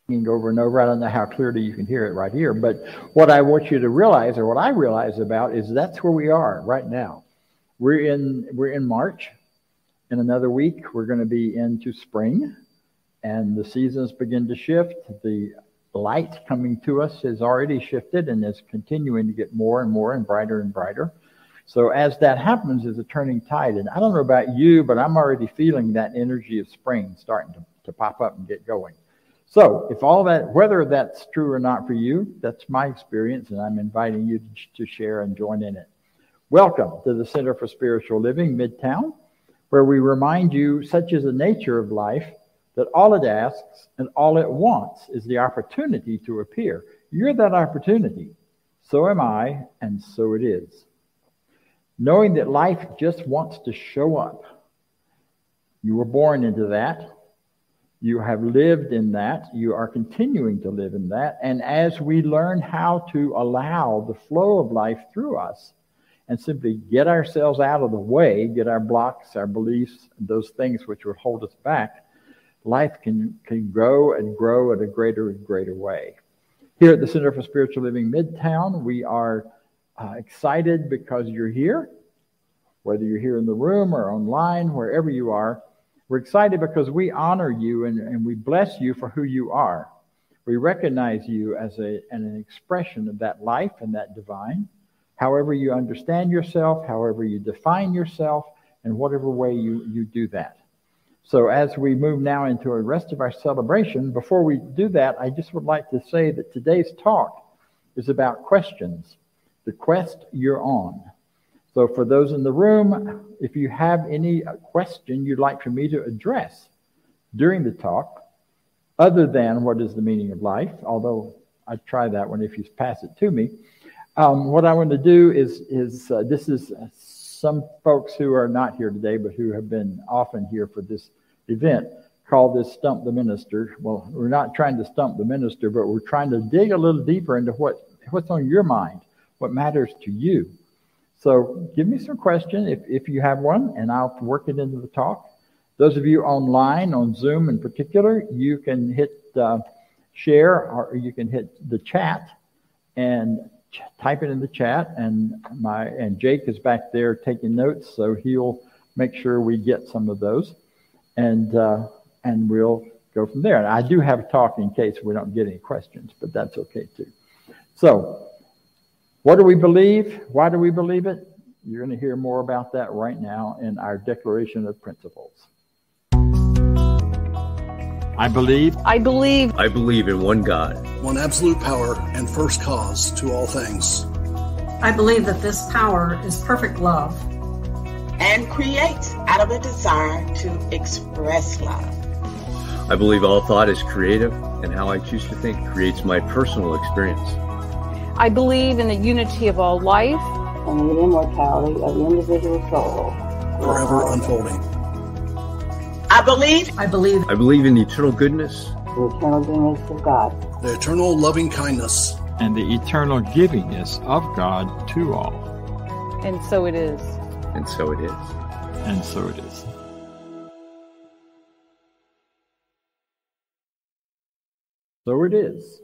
over and over. I don't know how clearly you can hear it right here, but what I want you to realize, or what I realize about, is that's where we are right now. We're in March. In another week, we're going to be into spring, and the seasons begin to shift. The light coming to us has already shifted and is continuing to get more and more and brighter and brighter. So as that happens, is a turning tide. And I don't know about you, but I'm already feeling that energy of spring starting to pop up and get going. So if all that, whether that's true or not for you, that's my experience, and I'm inviting you to share and join in it. Welcome to the Center for Spiritual Living, Midtown, where we remind you, such is the nature of life, that all it asks and all it wants is the opportunity to appear. You're that opportunity. So am I, and so it is. Knowing that life just wants to show up. You were born into that. You have lived in that. You are continuing to live in that. And as we learn how to allow the flow of life through us and simply get ourselves out of the way, get our blocks, our beliefs, those things which would hold us back, life can grow and grow at a greater and greater way. Here at the Center for Spiritual Living Midtown, we are excited because you're here, whether you're here in the room or online, wherever you are. We're excited because we honor you and we bless you for who you are. We recognize you as an expression of that life and that divine, however you understand yourself, however you define yourself, and whatever way you do that. So as we move now into the rest of our celebration, before we do that, I just would like to say that today's talk is about questions, the quest you're on. So for those in the room, if you have any question you'd like for me to address during the talk, other than what is the meaning of life, although I'd try that one if you pass it to me, what I want to do is this is some folks who are not here today, but who have been often here for this event, call this Stump the Minister. Well, we're not trying to stump the minister, but we're trying to dig a little deeper into what's on your mind, what matters to you. So give me some question if you have one, and I'll work it into the talk. Those of you online, on Zoom in particular, you can hit share, or you can hit the chat and type it in the chat. And Jake is back there taking notes, so he'll make sure we get some of those, and we'll go from there. And I do have a talk in case we don't get any questions, but that's okay too. So, what do we believe? Why do we believe it? You're going to hear more about that right now in our Declaration of Principles. I believe in one God, one absolute power and first cause to all things. I believe that this power is perfect love and creates out of a desire to express love. I believe all thought is creative, and how I choose to think creates my personal experience. I believe in the unity of all life and the immortality of the individual soul, forever unfolding. I believe in the eternal goodness, the eternal goodness of God, the eternal loving kindness, and the eternal givingness of God to all. And so it is. And so it is. And so it is. So it is.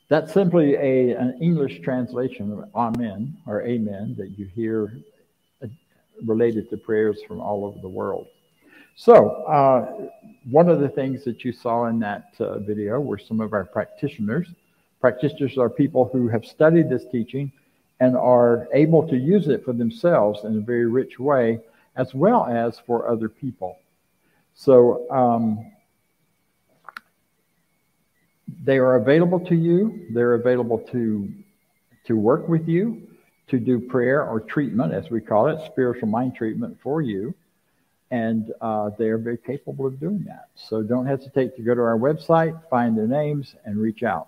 That's simply an English translation of amen or amen that you hear related to prayers from all over the world. So one of the things that you saw in that video were some of our practitioners. Practitioners are people who have studied this teaching and are able to use it for themselves in a very rich way, as well as for other people. So they are available to you. They're available to work with you, to do prayer or treatment, as we call it, spiritual mind treatment for you. And they are very capable of doing that. So don't hesitate to go to our website, find their names, and reach out.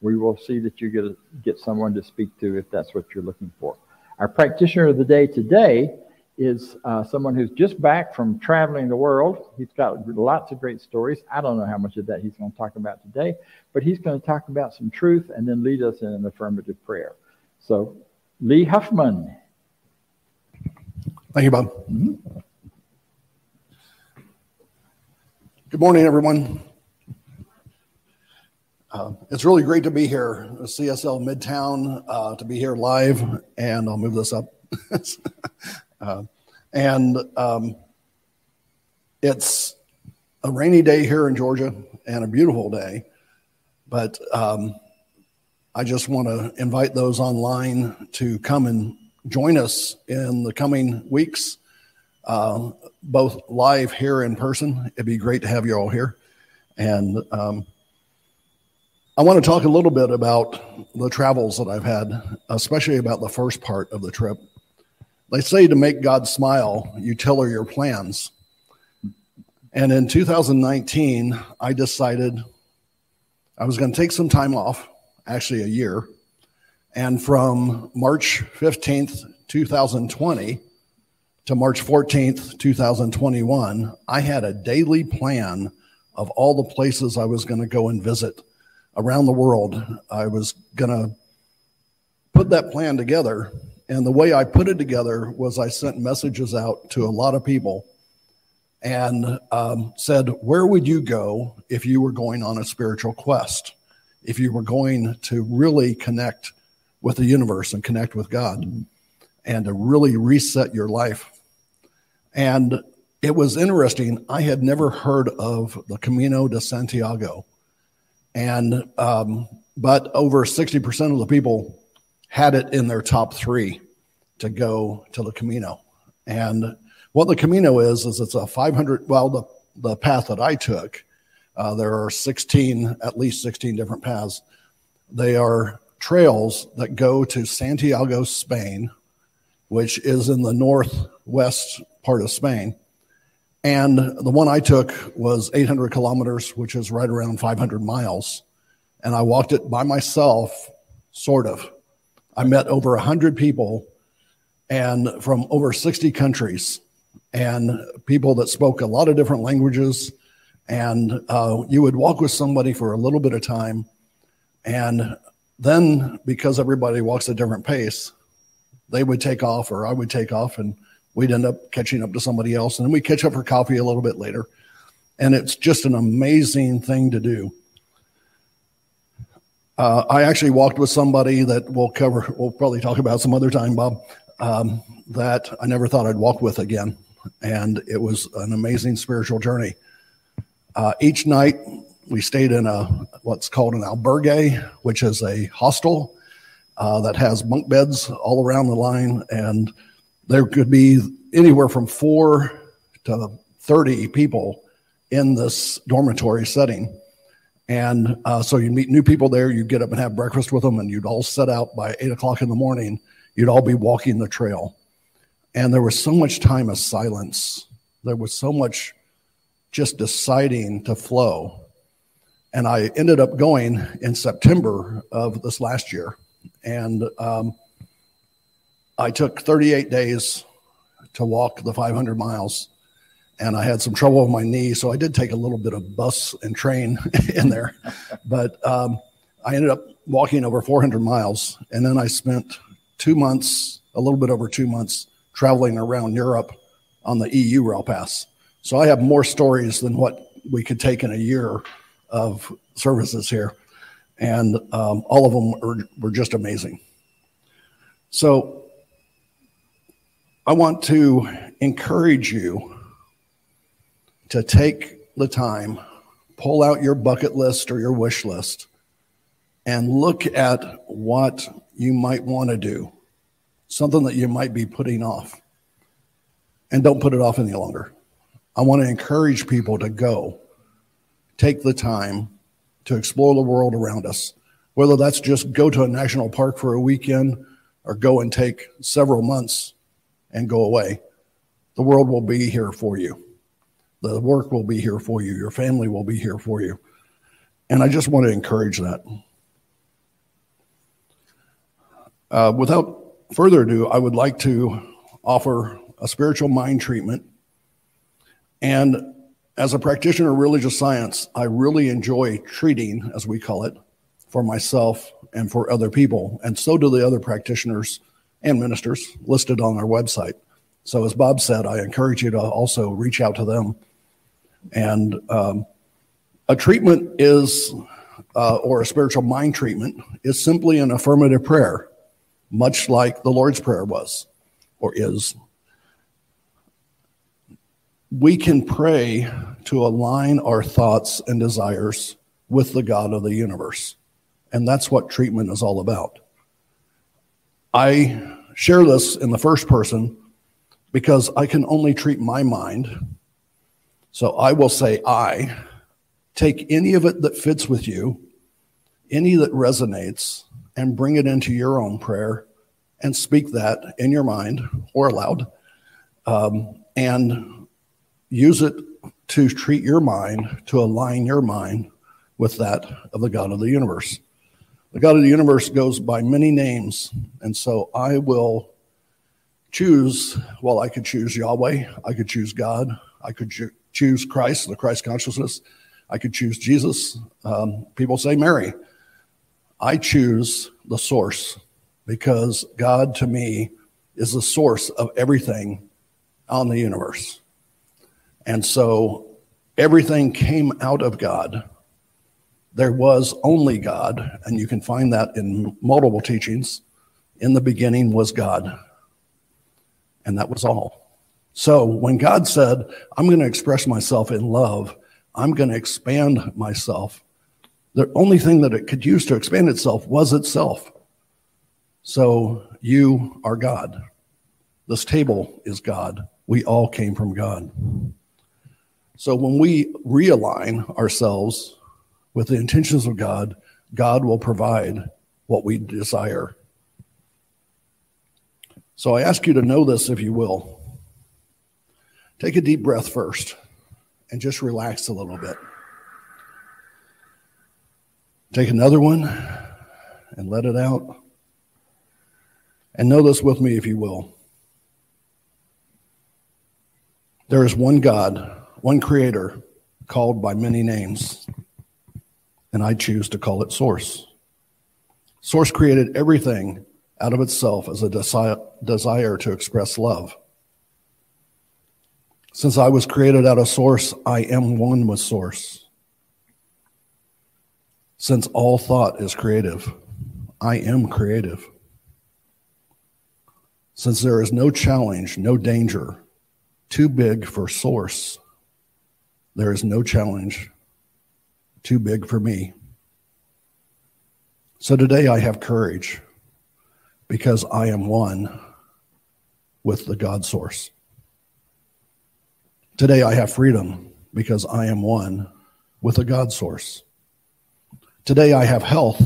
We will see that you get someone to speak to if that's what you're looking for. Our practitioner of the day today is someone who's just back from traveling the world. He's got lots of great stories. I don't know how much of that he's going to talk about today, but he's going to talk about some truth and then lead us in an affirmative prayer. So, Lee Huffman. Thank you, Bob. Mm-hmm. Good morning, everyone. It's really great to be here, CSL Midtown, to be here live, and I'll move this up. It's a rainy day here in Georgia and a beautiful day, but I just want to invite those online to come and join us in the coming weeks, both live here in person. It'd be great to have you all here. And I want to talk a little bit about the travels that I've had, especially about the first part of the trip. They say to make God smile, you tailor your plans. And in 2019, I decided I was going to take some time off, actually a year. And from March 15th, 2020 to March 14th, 2021, I had a daily plan of all the places I was going to go and visit around the world. I was going to put that plan together. And the way I put it together was I sent messages out to a lot of people and said, where would you go if you were going on a spiritual quest? If you were going to really connect with the universe and connect with God and to really reset your life. And it was interesting. I had never heard of the Camino de Santiago. And, but over 60% of the people had it in their top 3 to go to the Camino. And what the Camino is it's a 500, well, the path that I took, there are at least 16 different paths. They are trails that go to Santiago, Spain, which is in the northwest part of Spain. And the one I took was 800 kilometers, which is right around 500 miles. And I walked it by myself, sort of. I met over 100 people and from over 60 countries and people that spoke a lot of different languages. And you would walk with somebody for a little bit of time. And then because everybody walks at a different pace, they would take off or I would take off and we'd end up catching up to somebody else, and then we catch up for coffee a little bit later. And it's just an amazing thing to do. I actually walked with somebody that we'll probably talk about some other time, Bob, that I never thought I'd walk with again. And it was an amazing spiritual journey. Each night we stayed in what's called an albergue, which is a hostel that has bunk beds all around the line. And there could be anywhere from 4 to 30 people in this dormitory setting. And so you'd meet new people there, you'd get up and have breakfast with them, and you'd all set out by 8 o'clock in the morning. You'd all be walking the trail. And there was so much time of silence. There was so much just deciding to flow. And I ended up going in September of this last year. And I took 38 days to walk the 500 miles, and I had some trouble with my knee, so I did take a little bit of bus and train in there. But I ended up walking over 400 miles, and then I spent 2 months, a little bit over 2 months, traveling around Europe on the EU rail pass. So I have more stories than what we could take in a year of services here, and all of them were just amazing. So I want to encourage you to take the time, pull out your bucket list or your wish list, and look at what you might want to do, something that you might be putting off, and don't put it off any longer. I want to encourage people to go, take the time to explore the world around us, whether that's just go to a national park for a weekend or go and take several months and go away. The world will be here for you. The work will be here for you. Your family will be here for you. And I just want to encourage that. Without further ado, I would like to offer a spiritual mind treatment. And as a practitioner of religious science, I really enjoy treating, as we call it, for myself and for other people. And so do the other practitioners and ministers listed on our website. So as Bob said, I encourage you to also reach out to them. And a treatment is or a spiritual mind treatment is simply an affirmative prayer, much like the Lord's Prayer was or is. We can pray to align our thoughts and desires with the God of the universe. And that's what treatment is all about. I share this in the first person because I can only treat my mind. So I will say, I take any of it that fits with you, any that resonates, and bring it into your own prayer and speak that in your mind or aloud, and use it to treat your mind, to align your mind with that of the God of the universe. The God of the universe goes by many names, and so I will choose, well, I could choose Yahweh, I could choose God, I could choose Christ, the Christ consciousness, I could choose Jesus. People say Mary. I choose the source because God to me is the source of everything on the universe. And so everything came out of God. There was only God, and you can find that in multiple teachings. In the beginning was God, and that was all. So when God said, I'm going to express myself in love, I'm going to expand myself, the only thing that it could use to expand itself was itself. So you are God. This table is God. We all came from God. So when we realign ourselves with the intentions of God, God will provide what we desire. So I ask you to know this, if you will. Take a deep breath first and just relax a little bit. Take another one and let it out. And know this with me, if you will. There is one God, one creator, called by many names, and I choose to call it Source. Source created everything out of itself as a desire to express love. Since I was created out of Source, I am one with Source. Since all thought is creative, I am creative. Since there is no challenge, no danger too big for Source, there is no challenge too big for me. So today I have courage because I am one with the God Source. Today I have freedom because I am one with the God Source. Today I have health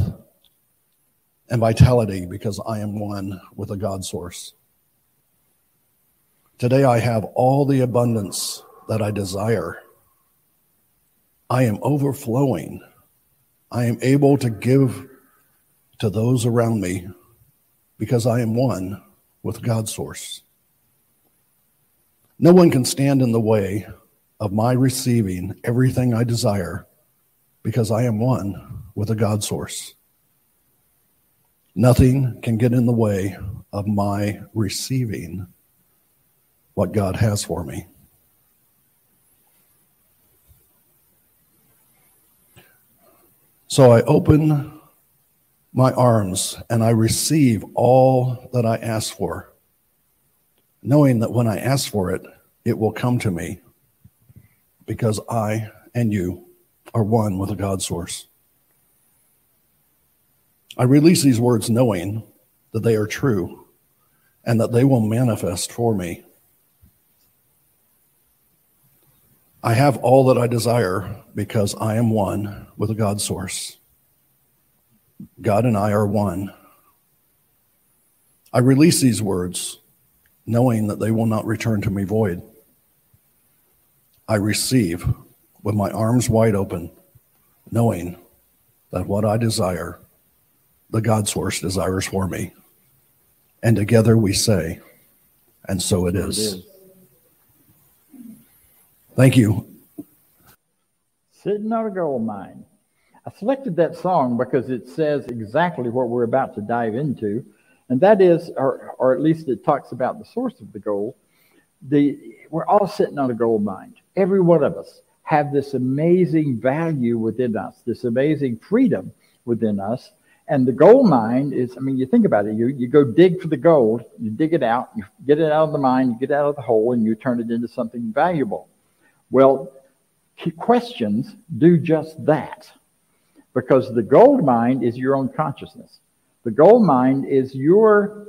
and vitality because I am one with the God Source. Today I have all the abundance that I desire. I am overflowing. I am able to give to those around me because I am one with God's Source. No one can stand in the way of my receiving everything I desire because I am one with a God Source. Nothing can get in the way of my receiving what God has for me. So I open my arms and I receive all that I ask for, knowing that when I ask for it, it will come to me because I and you are one with a God Source. I release these words knowing that they are true and that they will manifest for me. I have all that I desire because I am one with a God Source. God and I are one. I release these words knowing that they will not return to me void. I receive with my arms wide open, knowing that what I desire, the God Source desires for me. And together we say, and so it is. Thank you. Sitting on a gold mine. I selected that song because it says exactly what we're about to dive into, and that is, or at least it talks about the source of the gold. We're all sitting on a gold mine. Every one of us have this amazing value within us, this amazing freedom within us. And the gold mine is, I mean, you think about it, you go dig for the gold, you dig it out, you get it out of the mine, you get it out of the hole, and you turn it into something valuable. Well, questions do just that, because the gold mine is your own consciousness. The gold mine is your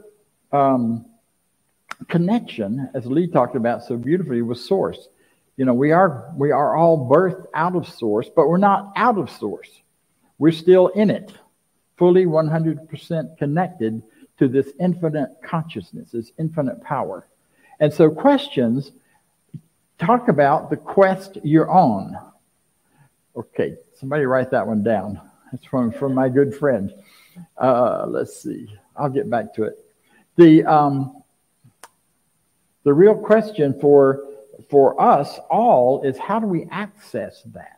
connection, as Lee talked about so beautifully, with Source. You know, we are all birthed out of Source, but we're not out of Source. We're still in it, fully 100% connected to this infinite consciousness, this infinite power. And so questions talk about the quest you're on. Okay, somebody write that one down. That's from my good friend. Let's see. I'll get back to it. The real question for us all is, how do we access that?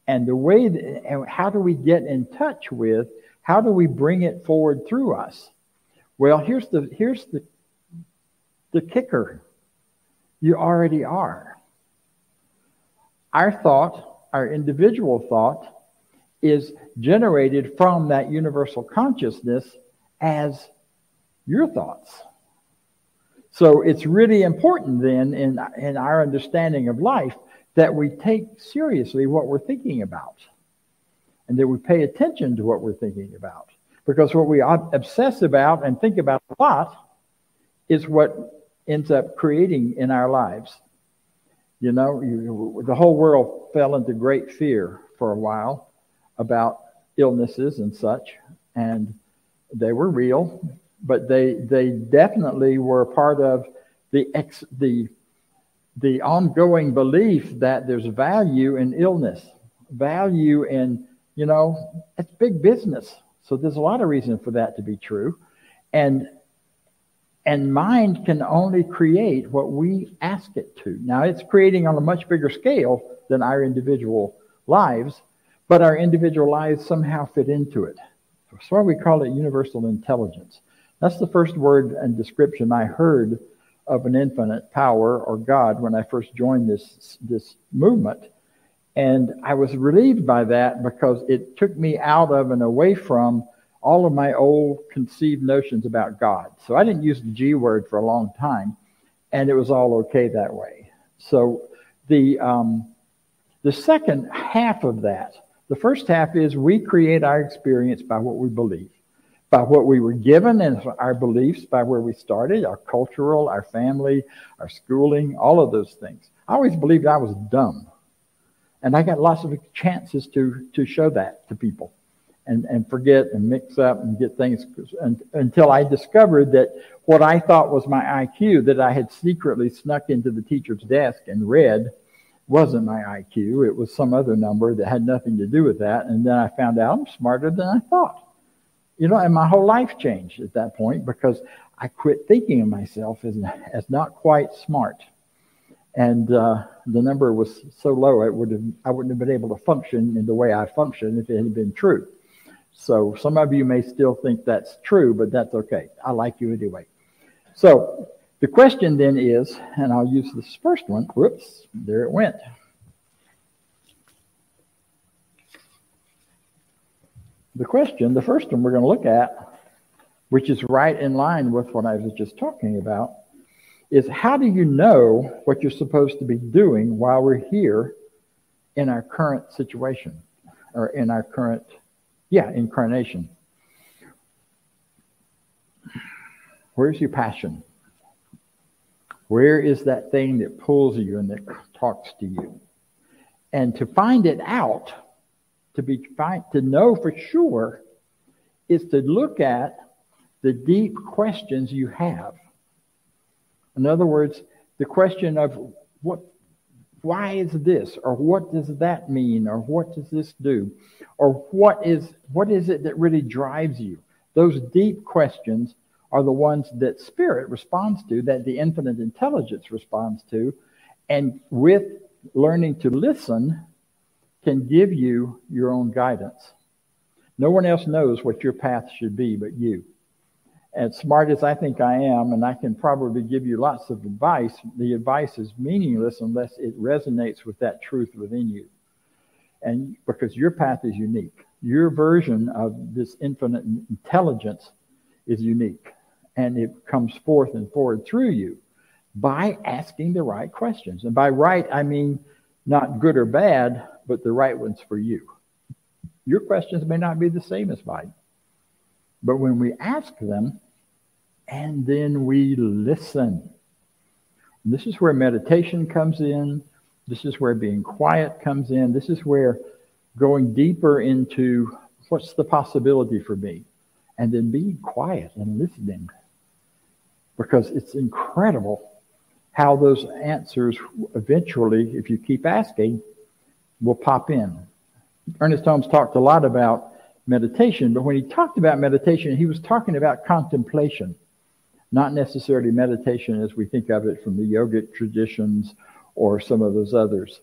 And the way and how do we get in touch with, how do we bring it forward through us? Well, here's the kicker. You already are. Our thought, our individual thought, is generated from that universal consciousness as your thoughts. So it's really important then in our understanding of life that we take seriously what we're thinking about, and that we pay attention to what we're thinking about. Because what we obsess about and think about a lot is what ends up creating in our lives. You know, the whole world fell into great fear for a while about illnesses and such, and they were real, but they definitely were part of the ongoing belief that there's value in illness, value in, you know, it's big business. So there's a lot of reason for that to be true. And mind can only create what we ask it to. Now, it's creating on a much bigger scale than our individual lives, but our individual lives somehow fit into it. That's why we call it universal intelligence. That's the first word and description I heard of an infinite power or God when I first joined this movement. And I was relieved by that, because it took me out of and away from all of my old conceived notions about God. So I didn't use the G word for a long time, and it was all okay that way. So the second half of that, the first half is we create our experience by what we believe, by what we were given and our beliefs, by where we started, our cultural, our family, our schooling, all of those things. I always believed I was dumb. And I got lots of chances to show that to people and forget and mix up and get things until I discovered that what I thought was my IQ that I had secretly snuck into the teacher's desk and read wasn't my IQ. It was some other number that had nothing to do with that. And then I found out I'm smarter than I thought. You know, and my whole life changed at that point, because I quit thinking of myself as not quite smart. And the number was so low, I wouldn't have been able to function in the way I functioned if it had been true. So some of you may still think that's true, but that's okay. I like you anyway. So the question then is, and I'll use this first one. Whoops, there it went. The question, the first one we're going to look at, which is right in line with what I was just talking about, is how do you know what you're supposed to be doing while we're here in our current situation, or in our current, incarnation? Where's your passion? Where is that thing that pulls you and that talks to you? And to find it out, to know for sure, is to look at the deep questions you have. In other words, the question of why is this, or what does that mean, or what does this do, or what is it that really drives you? Those deep questions are the ones that spirit responds to, that the infinite intelligence responds to, and with learning to listen can give you your own guidance. No one else knows what your path should be but you. As smart as I think I am, and I can probably give you lots of advice, the advice is meaningless unless it resonates with that truth within you. And because your path is unique. Your version of this infinite intelligence is unique. And it comes forth and forward through you by asking the right questions. And by right, I mean not good or bad, but the right ones for you. Your questions may not be the same as mine. But when we ask them, and then we listen, this is where meditation comes in. This is where being quiet comes in. This is where going deeper into what's the possibility for me, and then being quiet and listening. Because it's incredible how those answers eventually, if you keep asking, will pop in. Ernest Holmes talked a lot about meditation, but when he talked about meditation, he was talking about contemplation, not necessarily meditation as we think of it from the yogic traditions or some of those others.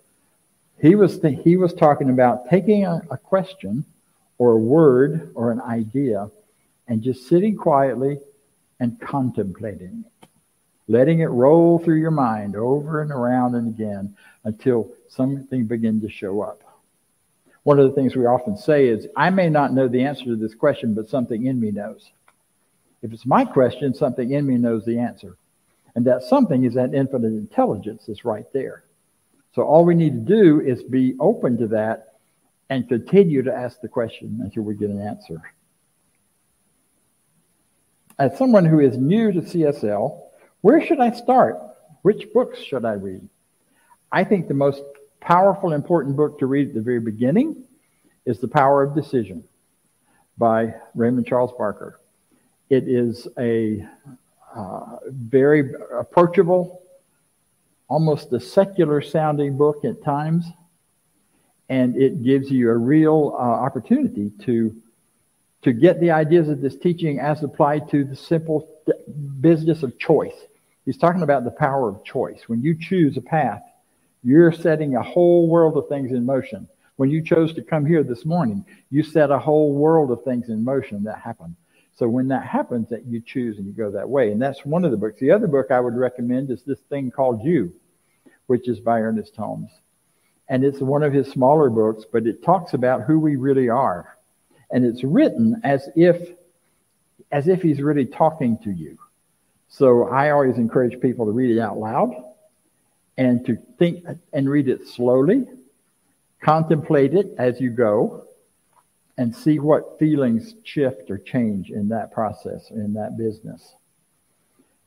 He was talking about taking a question or a word or an idea and just sitting quietly and contemplating it, letting it roll through your mind over and around and again until something begins to show up. One of the things we often say is, I may not know the answer to this question, but something in me knows. If it's my question, something in me knows the answer. And that something is that infinite intelligence that's right there. So all we need to do is be open to that and continue to ask the question until we get an answer. As someone who is new to CSL, where should I start? Which books should I read? I think the most powerful, important book to read at the very beginning is The Power of Decision by Raymond Charles Barker. It is a very approachable, almost a secular sounding book at times, and it gives you a real opportunity to get the ideas of this teaching as applied to the simple business of choice. He's talking about the power of choice. When you choose a path, you're setting a whole world of things in motion. When you chose to come here this morning, you set a whole world of things in motion that happen. So when that happens, that you choose and you go that way. And that's one of the books. The other book I would recommend is this thing called You, which is by Ernest Holmes. And it's one of his smaller books, but it talks about who we really are. And it's written as if he's really talking to you. So I always encourage people to read it out loud and to think and read it slowly, contemplate it as you go, and see what feelings shift or change in that process, in that business.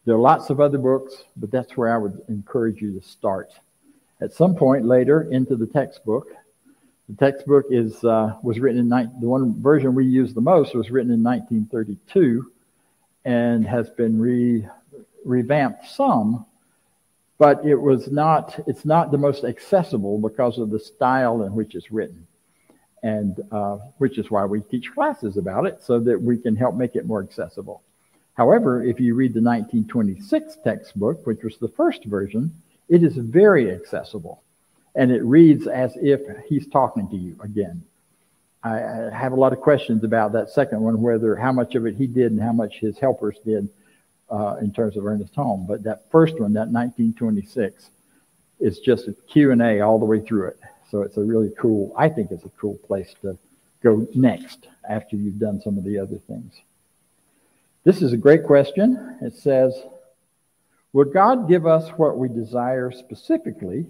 There are lots of other books, but that's where I would encourage you to start. At some point later into the textbook. The textbook was written in the one version we use the most was written in 1932 and has been revamped some, but it's not the most accessible because of the style in which it's written, and which is why we teach classes about it so that we can help make it more accessible. However, if you read the 1926 textbook, which was the first version, it is very accessible. And it reads as if he's talking to you again. I have a lot of questions about that second one, how much of it he did and how much his helpers did in terms of Ernest Holmes. But that first one, that 1926, is just a Q&A all the way through it. So it's I think it's a cool place to go next after you've done some of the other things. This is a great question. It says, would God give us what we desire specifically,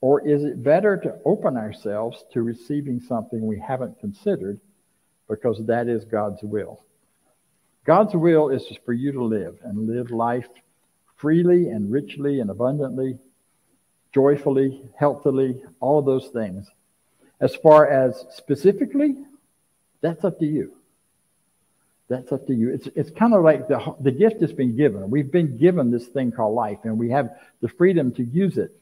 or is it better to open ourselves to receiving something we haven't considered because that is God's will? God's will is for you to live life freely and richly and abundantly, joyfully, healthily, all of those things. As far as specifically, that's up to you. That's up to you. It's kind of like the gift has been given. We've been given this thing called life, and we have the freedom to use it.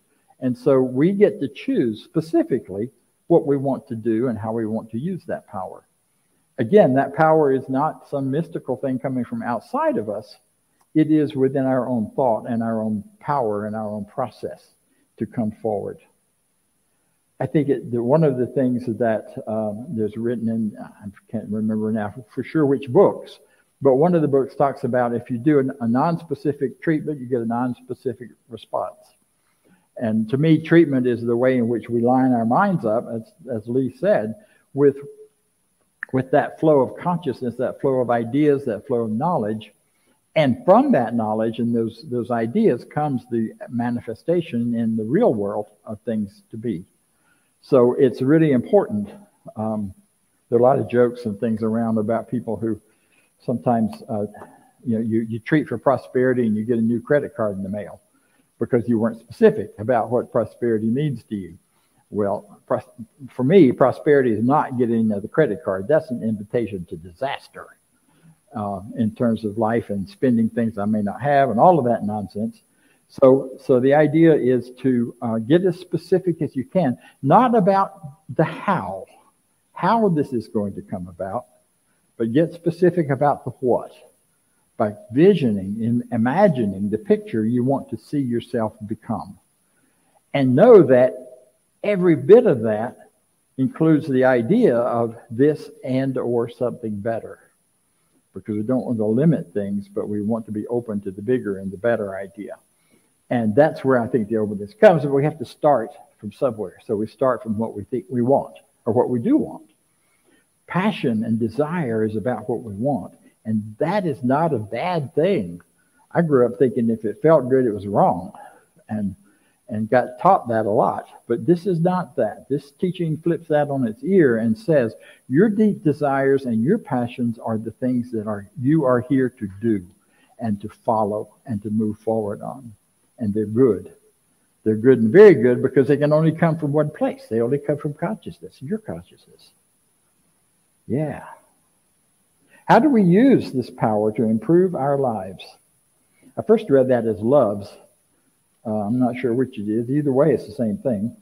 And so we get to choose specifically what we want to do and how we want to use that power. Again, that power is not some mystical thing coming from outside of us. It is within our own thought and our own power and our own process to come forward. I think one of the things that there's written in, I can't remember now for sure which books, But one of the books talks about if you do a non-specific treatment, you get a non-specific response. And to me, treatment is the way in which we line our minds up, as Lee said, with that flow of consciousness, that flow of ideas, that flow of knowledge. And from that knowledge and those ideas comes the manifestation in the real world of things to be. So it's really important. There are a lot of jokes and things around about people who sometimes, you treat for prosperity and you get a new credit card in the mail because you weren't specific about what prosperity means to you. Well, for me, prosperity is not getting the credit card. That's an invitation to disaster in terms of life and spending things I may not have and all of that nonsense. So the idea is to get as specific as you can, not about the how this is going to come about, but get specific about the what, by visioning and imagining the picture you want to see yourself become. And know that every bit of that includes the idea of this and or something better. Because we don't want to limit things, but we want to be open to the bigger and the better idea. And that's where I think the openness comes. And we have to start from somewhere. So we start from what we think we want, or what we do want. Passion and desire is about what we want. And that is not a bad thing. I grew up thinking if it felt good, it was wrong. And got taught that a lot. But this is not that. This teaching flips that on its ear and says, your deep desires and your passions are the things that you are here to do and to follow and to move forward on. And they're good. They're good and very good because they can only come from one place. They only come from consciousness, your consciousness. Yeah. How do we use this power to improve our lives? I first read that as loves. I'm not sure which it is. Either way, it's the same thing,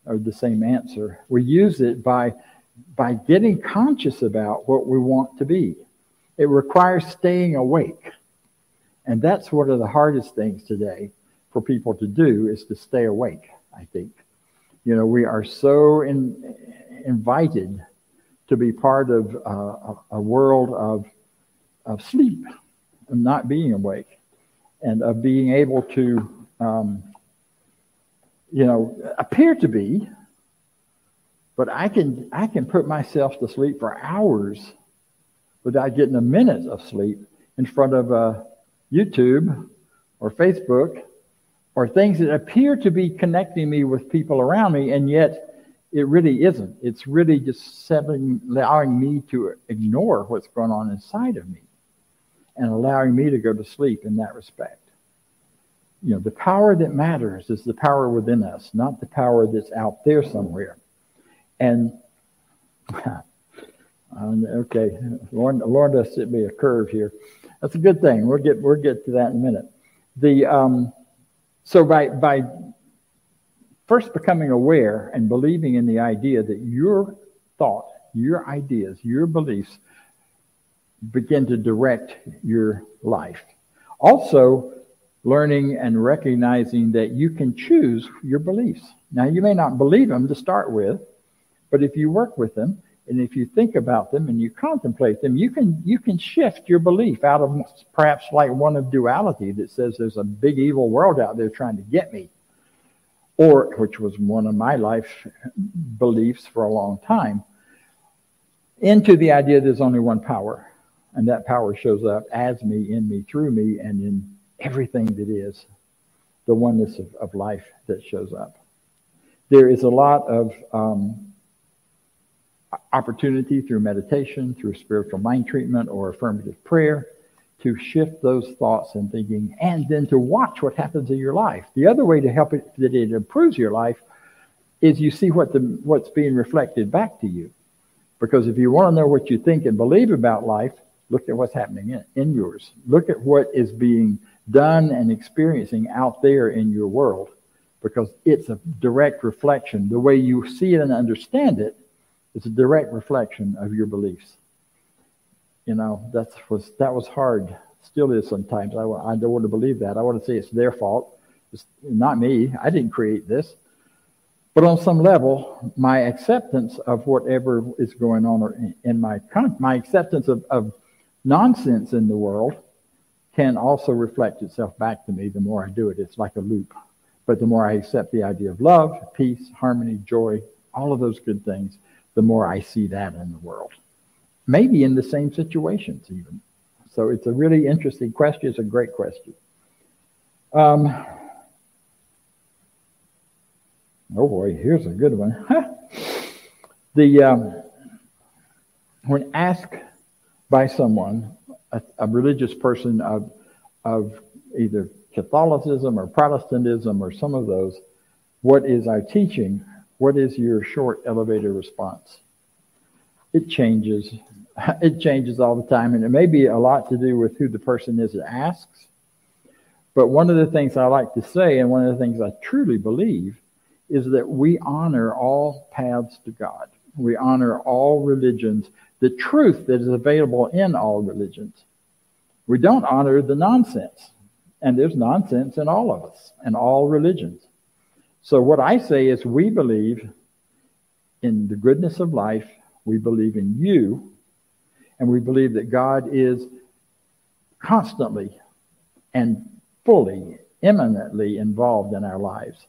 or the same answer. We use it by getting conscious about what we want to be. It requires staying awake. And that's one of the hardest things today for people to do, is to stay awake, I think. We are so invited to be part of a world of sleep, of not being awake, and of being able to appear to be, but I can put myself to sleep for hours without getting a minute of sleep in front of YouTube or Facebook or things that appear to be connecting me with people around me, and yet it really isn't. It's really just allowing me to ignore what's going on inside of me and allowing me to go to sleep in that respect. The power that matters is the power within us, not the power that's out there somewhere. And, okay, Lord has sent me a curve here. That's a good thing. We'll get to that in a minute. So by first becoming aware and believing in the idea that your thought, your ideas, your beliefs begin to direct your life. Also, learning and recognizing that you can choose your beliefs. Now, you may not believe them to start with, but if you work with them and if you think about them and you contemplate them, you can shift your belief out of perhaps like one of duality that says there's a big evil world out there trying to get me, or which was one of my life beliefs for a long time, into the idea there's only one power, and that power shows up as me, in me, through me, and in everything that is the oneness of life that shows up. There is a lot of opportunity through meditation, through spiritual mind treatment or affirmative prayer to shift those thoughts and thinking, and then to watch what happens in your life. The other way to help it, that it improves your life, is you see what's being reflected back to you. Because if you want to know what you think and believe about life, look at what's happening in yours. Look at what is being done and experiencing out there in your world, because it's a direct reflection. The way you see it and understand it is a direct reflection of your beliefs. That was hard. Still is sometimes. I don't want to believe that. I want to say it's their fault. It's not me. I didn't create this. But on some level, my acceptance of whatever is going on in my acceptance of nonsense in the world can also reflect itself back to me the more I do it. It's like a loop. But the more I accept the idea of love, peace, harmony, joy, all of those good things, the more I see that in the world. Maybe in the same situations even. So it's a really interesting question. It's a great question. Oh boy, here's a good one. When asked by someone, a religious person of either Catholicism or Protestantism or some of those, what is our teaching? What is your short elevator response? It changes. It changes all the time, and it may be a lot to do with who the person is that asks. But one of the things I like to say, and one of the things I truly believe, is that we honor all paths to God. We honor all religions, the truth that is available in all religions. We don't honor the nonsense. And there's nonsense in all of us, and all religions. So what I say is we believe in the goodness of life. We believe in you. And we believe that God is constantly and fully, imminently involved in our lives.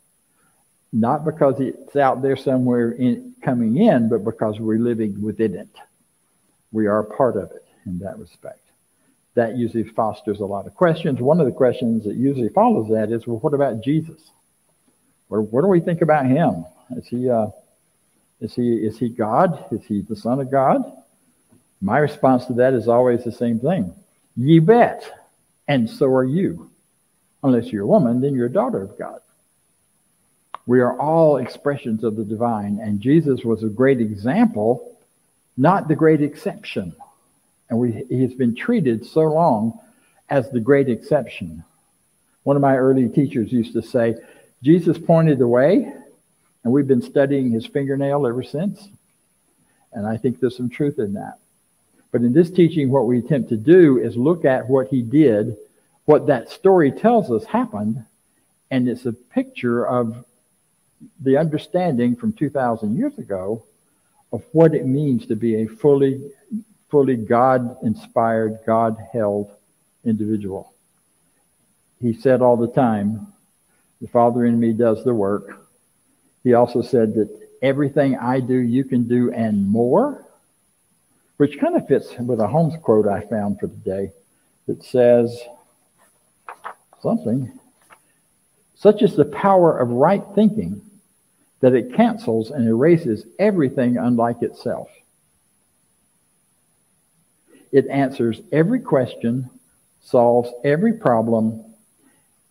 Not because it's out there somewhere coming in, but because we're living within it. We are a part of it in that respect. That usually fosters a lot of questions. One of the questions that usually follows that is, well, what about Jesus? What do we think about him? Is he God? Is he the Son of God? My response to that is always the same thing. You bet. And so are you. Unless you're a woman, then you're a daughter of God. We are all expressions of the divine, and Jesus was a great example, not the great exception. And he's been treated so long as the great exception. One of my early teachers used to say, Jesus pointed the way, and we've been studying his fingernail ever since. And I think there's some truth in that. But in this teaching, what we attempt to do is look at what he did, what that story tells us happened, and it's a picture of the understanding from 2,000 years ago of what it means to be a fully God-inspired, God-held individual. He said all the time, the Father in me does the work. He also said that everything I do, you can do and more, which kind of fits with a Holmes quote I found for today that says something, such is the power of right thinking that it cancels and erases everything unlike itself. It answers every question, solves every problem.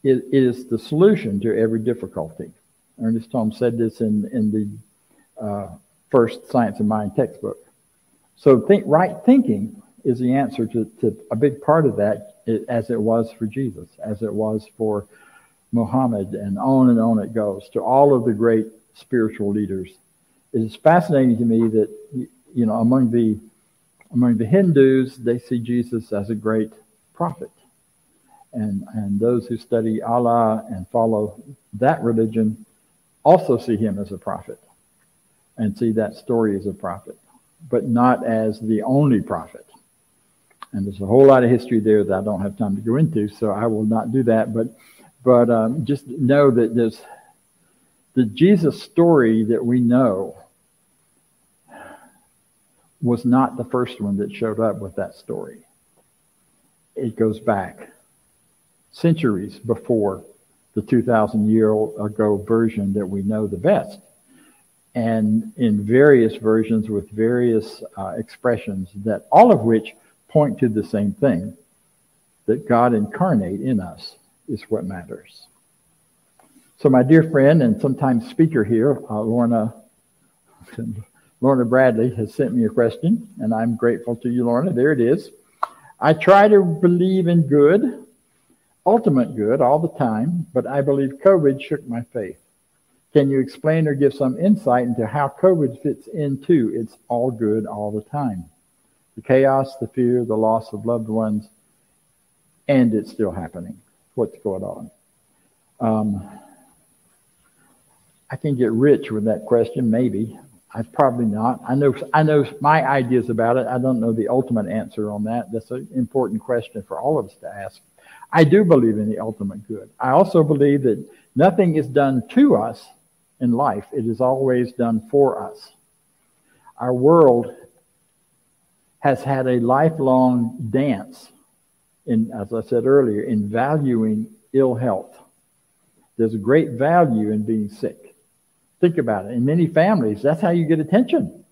It is the solution to every difficulty. Ernest Holmes said this in the first Science of Mind textbook. So right thinking is the answer to a big part of that, as it was for Jesus, as it was for Muhammad, and on it goes, to all of the great spiritual leaders. It is fascinating to me that, you know, among the Hindus, they see Jesus as a great prophet. And those who study Allah and follow that religion also see him as a prophet and see that story as a prophet, but not as the only prophet. And there's a whole lot of history there that I don't have time to go into, so I will not do that. But just know that there's the Jesus story that we know was not the first one that showed up with that story. It goes back centuries before the 2,000-year-ago version that we know the best. And in various versions with various expressions, that all of which point to the same thing, that God incarnate in us is what matters. So my dear friend and sometimes speaker here, Lorna Bradley, has sent me a question, and I'm grateful to you, Lorna. There it is. I try to believe in good, ultimate good, all the time, but I believe COVID shook my faith. Can you explain or give some insight into how COVID fits into it's all good all the time? The chaos, the fear, the loss of loved ones, and it's still happening. What's going on? I can get rich with that question, maybe. I probably not. I know my ideas about it. I don't know the ultimate answer on that. That's an important question for all of us to ask. I do believe in the ultimate good. I also believe that nothing is done to us in life. It is always done for us. Our world has had a lifelong dance in, as I said earlier, in valuing ill health. There's a great value in being sick. Think about it. In many families, that's how you get attention.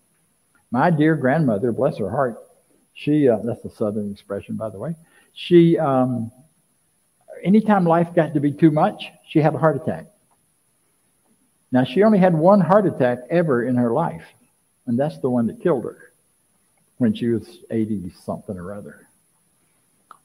My dear grandmother, bless her heart, she, that's a Southern expression, by the way, she, anytime life got to be too much, she had a heart attack. Now, she only had one heart attack ever in her life, and that's the one that killed her when she was 80-something or other.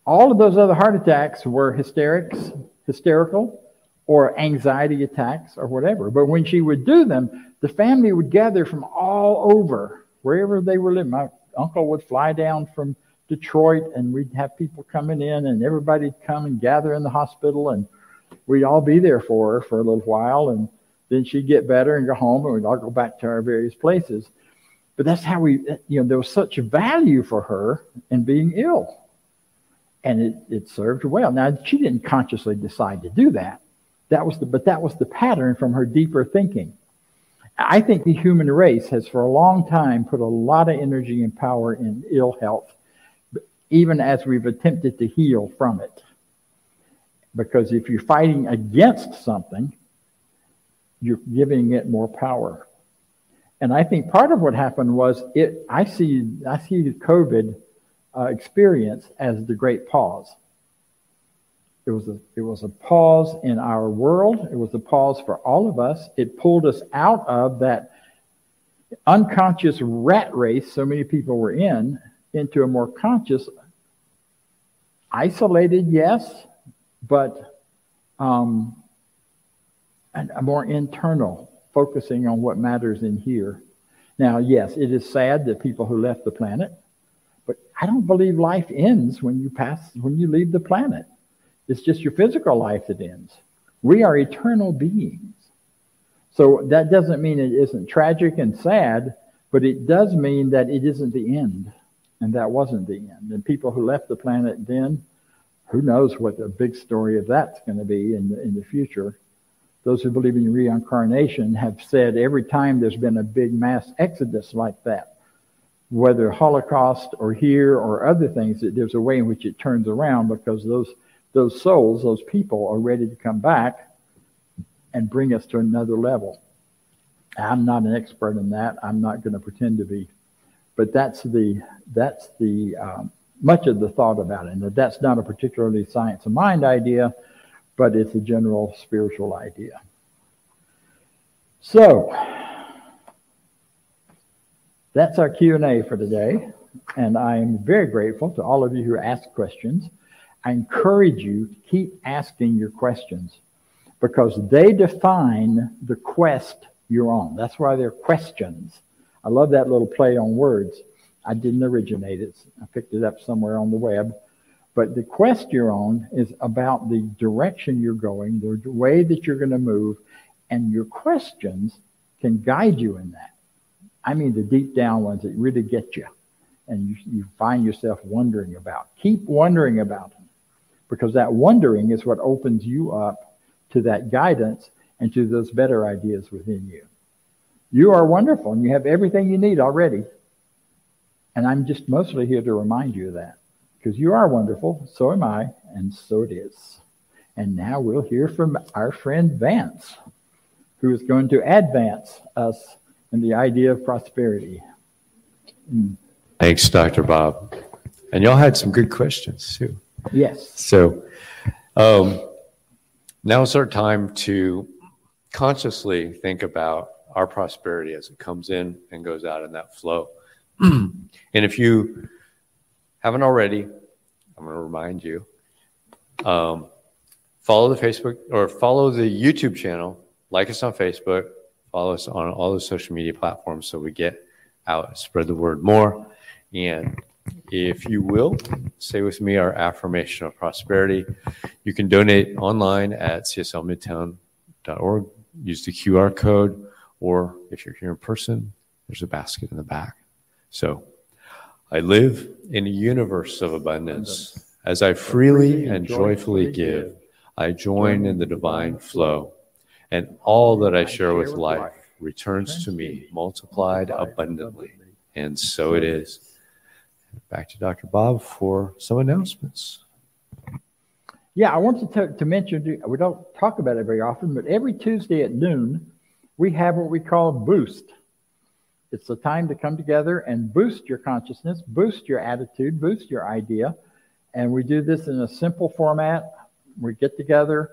All of those other heart attacks were hysterical, or anxiety attacks or whatever. But when she would do them, the family would gather from all over, wherever they were living. My uncle would fly down from Detroit, and we'd have people coming in, and everybody'd come and gather in the hospital, and we'd all be there for her for a little while, and then she'd get better and go home, and we'd all go back to our various places. But that's how there was such value for her in being ill. And it served her well. Now, she didn't consciously decide to do that. But that was the pattern from her deeper thinking. I think the human race has for a long time put a lot of energy and power in ill health, even as we've attempted to heal from it. Because if you're fighting against something, you're giving it more power. And I think part of what happened was I see the COVID experience as the great pause. It was a pause in our world. It was a pause for all of us. It pulled us out of that unconscious rat race so many people were in, into a more conscious, isolated, yes, but and a more internal, focusing on what matters in here. Now, yes, it is sad that people who left the planet, but I don't believe life ends when you leave the planet. It's just your physical life that ends. We are eternal beings. So that doesn't mean it isn't tragic and sad, but it does mean that it isn't the end. And that wasn't the end. And people who left the planet then, who knows what the big story of that's going to be in the future. Those who believe in reincarnation have said every time there's been a big mass exodus like that, whether Holocaust or here or other things, that there's a way in which it turns around, because those souls, those people are ready to come back and bring us to another level. I'm not an expert in that. I'm not going to pretend to be. But that's the much of the thought about it. And that's not a particularly science of mind idea, but it's a general spiritual idea. So that's our Q&A for today. And I'm very grateful to all of you who asked questions. I encourage you to keep asking your questions, because they define the quest you're on. That's why they're questions. I love that little play on words. I didn't originate it. I picked it up somewhere on the web. But the quest you're on is about the direction you're going, the way that you're going to move, and your questions can guide you in that. I mean the deep down ones that really get you, and you find yourself wondering about. Keep wondering about them, because that wondering is what opens you up to that guidance and to those better ideas within you. You are wonderful, and you have everything you need already. And I'm just mostly here to remind you of that, because you are wonderful, so am I, and so it is. And now we'll hear from our friend Vance, who is going to advance us in the idea of prosperity. Thanks, Dr. Bob. And y'all had some good questions, too. Yes. So now it's our time to consciously think about our prosperity as it comes in and goes out in that flow. And if you haven't already, I'm going to remind you, follow the Facebook or follow the YouTube channel, like us on Facebook, follow us on all the social media platforms so we get out and spread the word more. And if you will, say with me our affirmation of prosperity. You can donate online at cslmidtown.org. Use the QR code, or if you're here in person, There's a basket in the back. So I live in a universe of abundance. As I freely and joyfully give, I join in the divine flow. And all that I share with life returns to me multiplied abundantly. And so it is. Back to Dr. Bob for some announcements. Yeah, I want to mention, we don't talk about it very often, but every Tuesday at noon, we have what we call Boost. It's a time to come together and boost your consciousness, boost your attitude, boost your idea. And we do this in a simple format. We get together,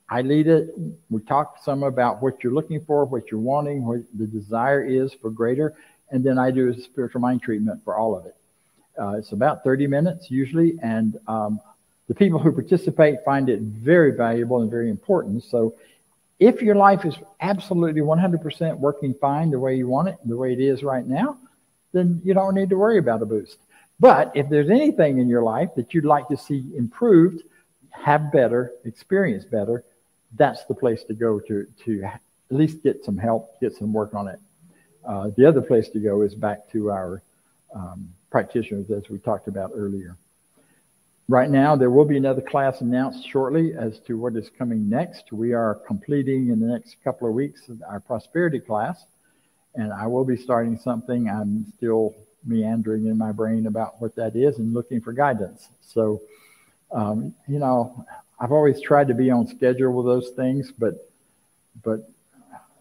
I lead it. We talk some about what you're looking for, what you're wanting, what the desire is for greater. And then I do a spiritual mind treatment for all of it. It's about 30 minutes usually. And the people who participate find it very valuable and very important. So if your life is absolutely 100% working fine the way you want it, the way it is right now, then you don't need to worry about a boost. But if there's anything in your life that you'd like to see improved, have better, experience better, that's the place to go to at least get some help, get some work on it. The other place to go is back to our practitioners, as we talked about earlier. Right now, there will be another class announced shortly as to what is coming next. We are completing in the next couple of weeks our prosperity class, and I will be starting something. I'm still meandering in my brain about what that is and looking for guidance. So, you know, I've always tried to be on schedule with those things, but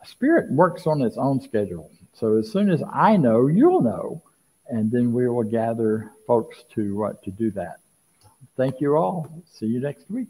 Spirit works on its own schedule. So as soon as I know, you'll know, and then we will gather folks to do that. Thank you all. See you next week.